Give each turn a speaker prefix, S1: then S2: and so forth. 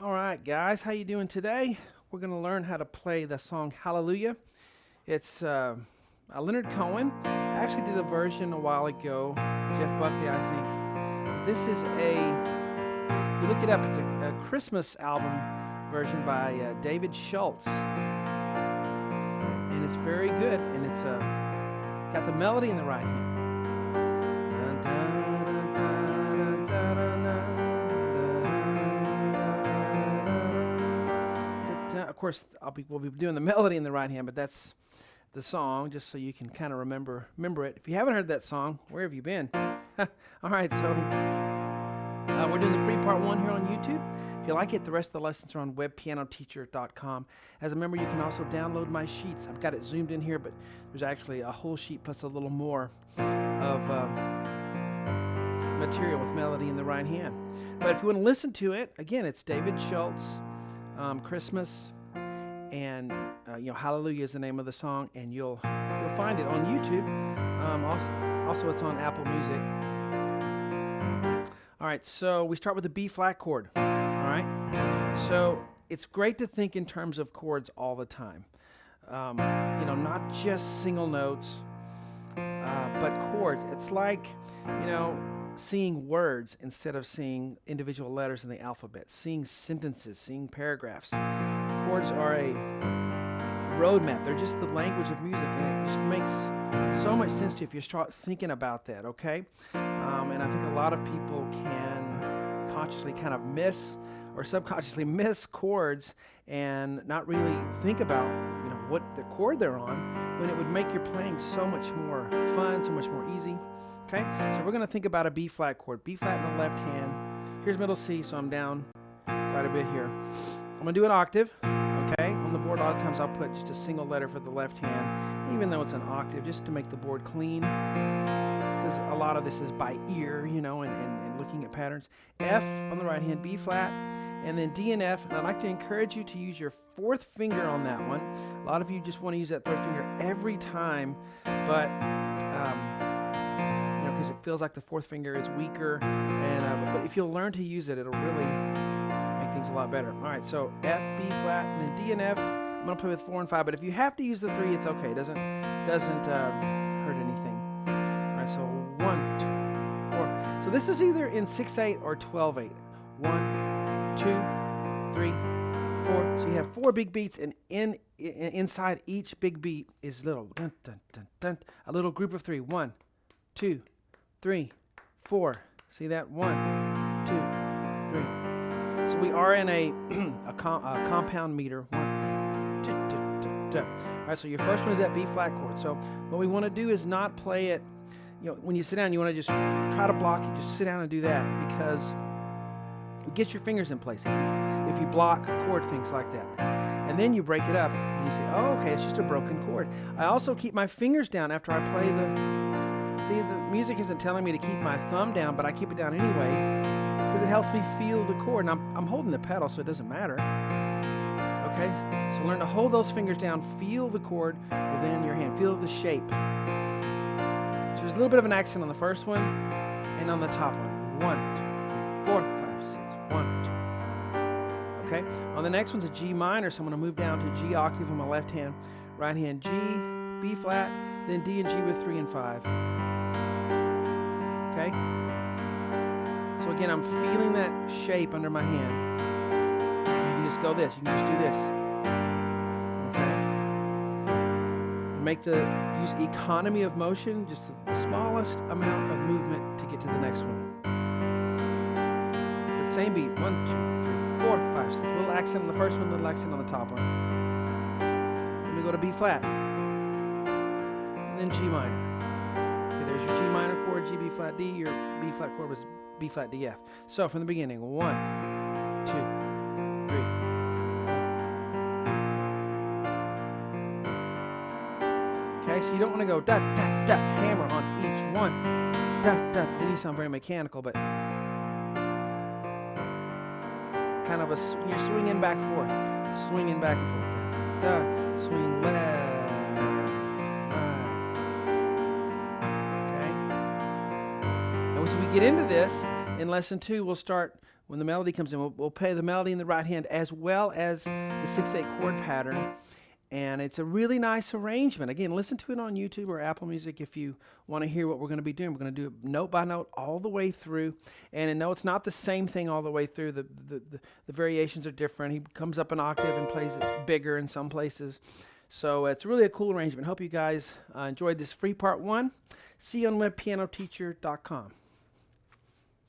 S1: All right, guys, how you doing today? We're going to learn how to play the song Hallelujah. It's Leonard Cohen. I actually did a version a while ago, Jeff Buckley, I think. But this is if you look it up, it's a Christmas album version by David Schultz. And it's very good, and it's got the melody in the right hand. Dun, dun, dun, dun, dun, dun, dun, dun. Of course, we'll be doing the melody in the right hand, but that's the song, just so you can kind of remember it. If you haven't heard that song, where have you been? All right, so we're doing the free part one here on YouTube. If you like it, the rest of the lessons are on webpianoteacher.com. As a member, you can also download my sheets. I've got it zoomed in here, but there's actually a whole sheet plus a little more of material with melody in the right hand. But if you want to listen to it, again, it's David Schultz, Christmas, and Hallelujah is the name of the song, and you'll find it on YouTube. Also, it's on Apple Music. All right, so we start with the B flat chord. All right, so it's great to think in terms of chords all the time. Not just single notes, but chords. It's like, seeing words instead of seeing individual letters in the alphabet, seeing sentences, seeing paragraphs. Chords are a roadmap. They're just the language of music, and it just makes so much sense to you if you start thinking about that, okay? And I think a lot of people can consciously kind of miss or subconsciously miss chords and not really think about, what the chord they're on, when it would make your playing so much more fun, so much more easy. Okay, so we're going to think about a B flat chord. B flat in the left hand. Here's middle C, so I'm down quite a bit here. I'm going to do an octave. Okay, on the board a lot of times I'll put just a single letter for the left hand, even though it's an octave, just to make the board clean. Because a lot of this is by ear, and looking at patterns. F on the right hand, B flat, and then D and F. And I'd like to encourage you to use your fourth finger on that one. A lot of you just want to use that third finger every time, but because it feels like the fourth finger is weaker, but if you'll learn to use it, it'll really make things a lot better. All right, so F, B flat, and then D and F. I'm gonna play with 4 and 5, but if you have to use the 3, it's okay. It doesn't hurt anything. All right, so 1, 2, 4. So this is either in 6/8 or 12/8. 1, 2, 3, 4. So you have 4 big beats, and inside each big beat is little dun, dun, dun, dun, a little group of 3. 1, 2, 3, 4. See that? 1, 2, 3. So we are in a compound meter. 1, 2, 2, 2, 2. All right. So your first one is that B flat chord. So what we want to do is not play it. When you sit down, you want to just try to block it. Just sit down and do that, because it gets your fingers in place. If you block chord things like that, and then you break it up, and you say, "Oh, okay, it's just a broken chord." I also keep my fingers down after I play the. See, the music isn't telling me to keep my thumb down, but I keep it down anyway because it helps me feel the chord. And I'm holding the pedal, so it doesn't matter. Okay? So learn to hold those fingers down, feel the chord within your hand, feel the shape. So there's a little bit of an accent on the first one and on the top one. 1, 2, 3, 4, 5, 6. 1, 2. Okay? On the next one's a G minor, so I'm going to move down to G octave on my left hand. Right hand G, B flat, then D and G with 3 and 5. Okay? So again, I'm feeling that shape under my hand. You can just go this. You can just do this. Okay? Use economy of motion, just the smallest amount of movement to get to the next one. But same beat. 1, 2, 3, 4, 5, 6. Little accent on the first one, little accent on the top one. Then we go to B flat. And then G minor. There's your G minor chord, G, B flat, D. Your B flat chord was B flat, D, F. So from the beginning, 1, 2, 3. Okay, so you don't want to go da, da, da, hammer on each one. Da, da. Then you sound very mechanical, but kind of you're swinging back and forth. Swinging back and forth. Da, da, da. Swing left. So we get into this in lesson 2. We'll start when the melody comes in, we'll play the melody in the right hand as well as the 6/8 chord pattern. And it's a really nice arrangement. Again, listen to it on YouTube or Apple Music if you want to hear what we're going to be doing. We're going to do it note by note all the way through. And no, it's not the same thing all the way through. The variations are different. He comes up an octave and plays it bigger in some places. So it's really a cool arrangement. Hope you guys enjoyed this free part 1. See you on webpianoteacher.com.